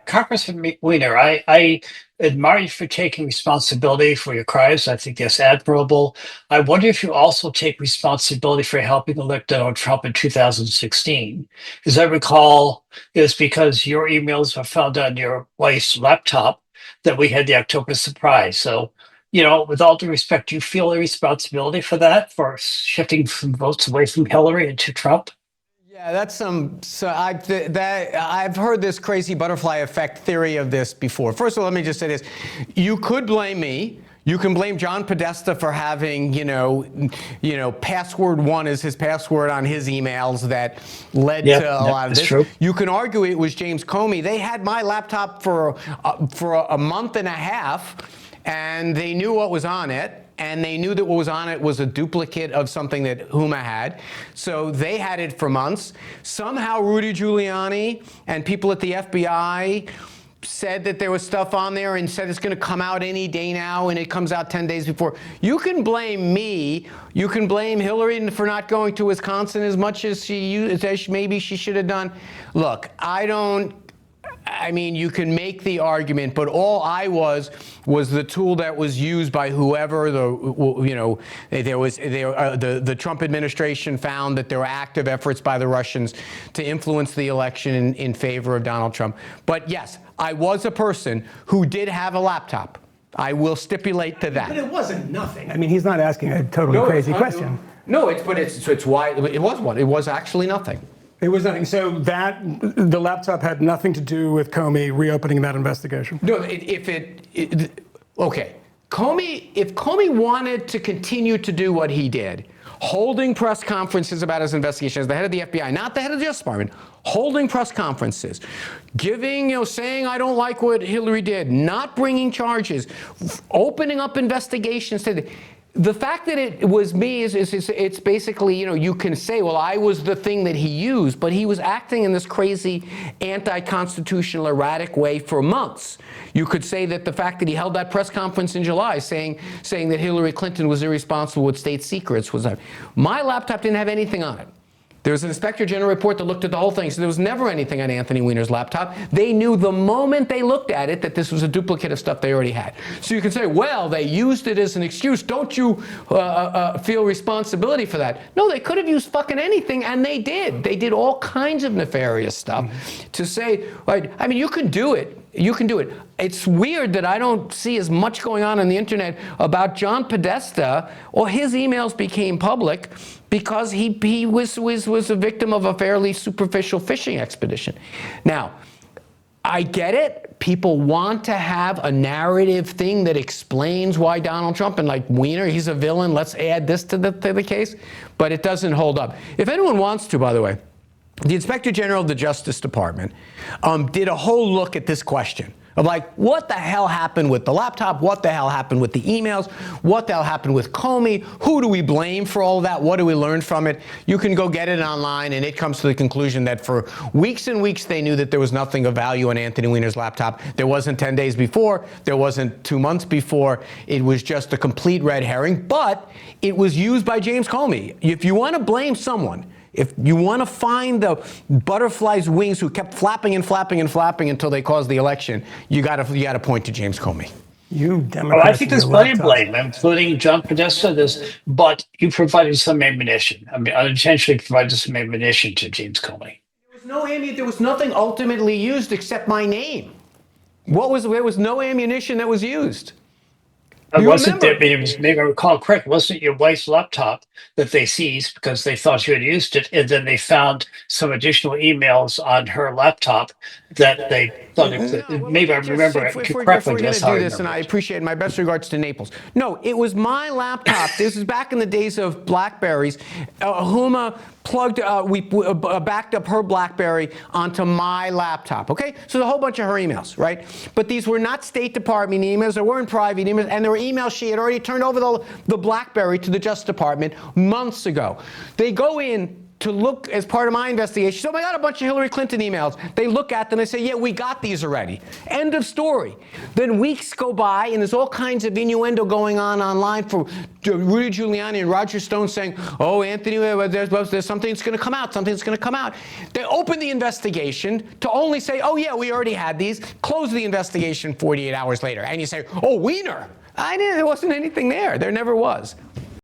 Congressman Weiner, I admire you for taking responsibility for your crimes. I think that's admirable. I wonder if you also take responsibility for helping elect Donald Trump in 2016. As I recall, it was because your emails were found on your wife's laptop that we had the October surprise. So, with all due respect, do you feel a responsibility for that, for shifting some votes away from Hillary and to Trump? Yeah, that's I've heard this crazy butterfly effect theory of this before. First of all, let me just say this. You could blame me. You can blame John Podesta for having, password one is his password on his emails that led to a lot of this. True. You can argue it was James Comey. They had my laptop for a month and a half, and they knew what was on it. And they knew that what was on it was a duplicate of something that Huma had. So they had it for months. Somehow Rudy Giuliani and people at the FBI said that there was stuff on there and said it's going to come out any day now, and it comes out 10 days before. You can blame me. You can blame Hillary for not going to Wisconsin as much as maybe she should have done. Look, you can make the argument, but all I was the tool that was used by whoever the Trump administration found that there were active efforts by the Russians to influence the election in favor of Donald Trump. But yes, I was a person who did have a laptop. I will stipulate to that. But it wasn't nothing. I mean, he's not asking a totally crazy question. No, it's why it was one. It was actually nothing. It was nothing. So the laptop had nothing to do with Comey reopening that investigation? No, okay. If Comey wanted to continue to do what he did, holding press conferences about his investigation as the head of the FBI, not the head of the Justice Department, holding press conferences, saying I don't like what Hillary did, not bringing charges, opening up investigations. The fact that it was me it's basically, you can say, well, I was the thing that he used, but he was acting in this crazy anti-constitutional erratic way for months. You could say that the fact that he held that press conference in July saying that Hillary Clinton was irresponsible with state secrets was that. My laptop didn't have anything on it. There was an Inspector General report that looked at the whole thing, so there was never anything on Anthony Weiner's laptop. They knew the moment they looked at it that this was a duplicate of stuff they already had. So you can say, well, they used it as an excuse. Don't you feel responsibility for that? No, they could have used fucking anything, and they did. They did all kinds of nefarious stuff to say, you can do it. You can do it. It's weird that I don't see as much going on the internet about John Podesta, or his emails became public because he was a victim of a fairly superficial fishing expedition. Now, I get it. People want to have a narrative thing that explains why Donald Trump and Weiner, he's a villain. Let's add this to the case. But it doesn't hold up. If anyone wants to, by the way, the Inspector General of the Justice Department did a whole look at this question of what the hell happened with the laptop? What the hell happened with the emails? What the hell happened with Comey? Who do we blame for all that? What do we learn from it? You can go get it online, and it comes to the conclusion that for weeks and weeks they knew that there was nothing of value on Anthony Weiner's laptop. There wasn't 10 days before. There wasn't 2 months before. It was just a complete red herring, but it was used by James Comey. If you want to blame someone, if you want to find the butterfly's wings who kept flapping and flapping and flapping until they caused the election, you got to point to James Comey. You Democrats. I think there's plenty of blame, including John Podesta. But you provided some ammunition. Unintentionally provided some ammunition to James Comey. There was nothing ultimately used except my name. There was no ammunition that was used. Maybe I recall correct, wasn't it your wife's laptop that they seized because they thought you had used it, and then they found some additional emails on her laptop that they thought maybe I remember it correctly. That's how I do this, and I appreciate my best regards to Naples. No, it was my laptop. This is back in the days of Blackberries. Huma backed up her BlackBerry onto my laptop, okay? So a whole bunch of her emails, right? But these were not State Department emails, they weren't private emails, and there were emails she had already turned over the BlackBerry to the Justice Department months ago. They go in to look as part of my investigation. So I got a bunch of Hillary Clinton emails. They look at them, they say, yeah, we got these already. End of story. Then weeks go by, and there's all kinds of innuendo going on online for Rudy Giuliani and Roger Stone saying, oh, Anthony, there's something that's going to come out, something's going to come out. They open the investigation to only say, oh, yeah, we already had these, close the investigation 48 hours later. And you say, oh, Weiner. There wasn't anything there. There never was.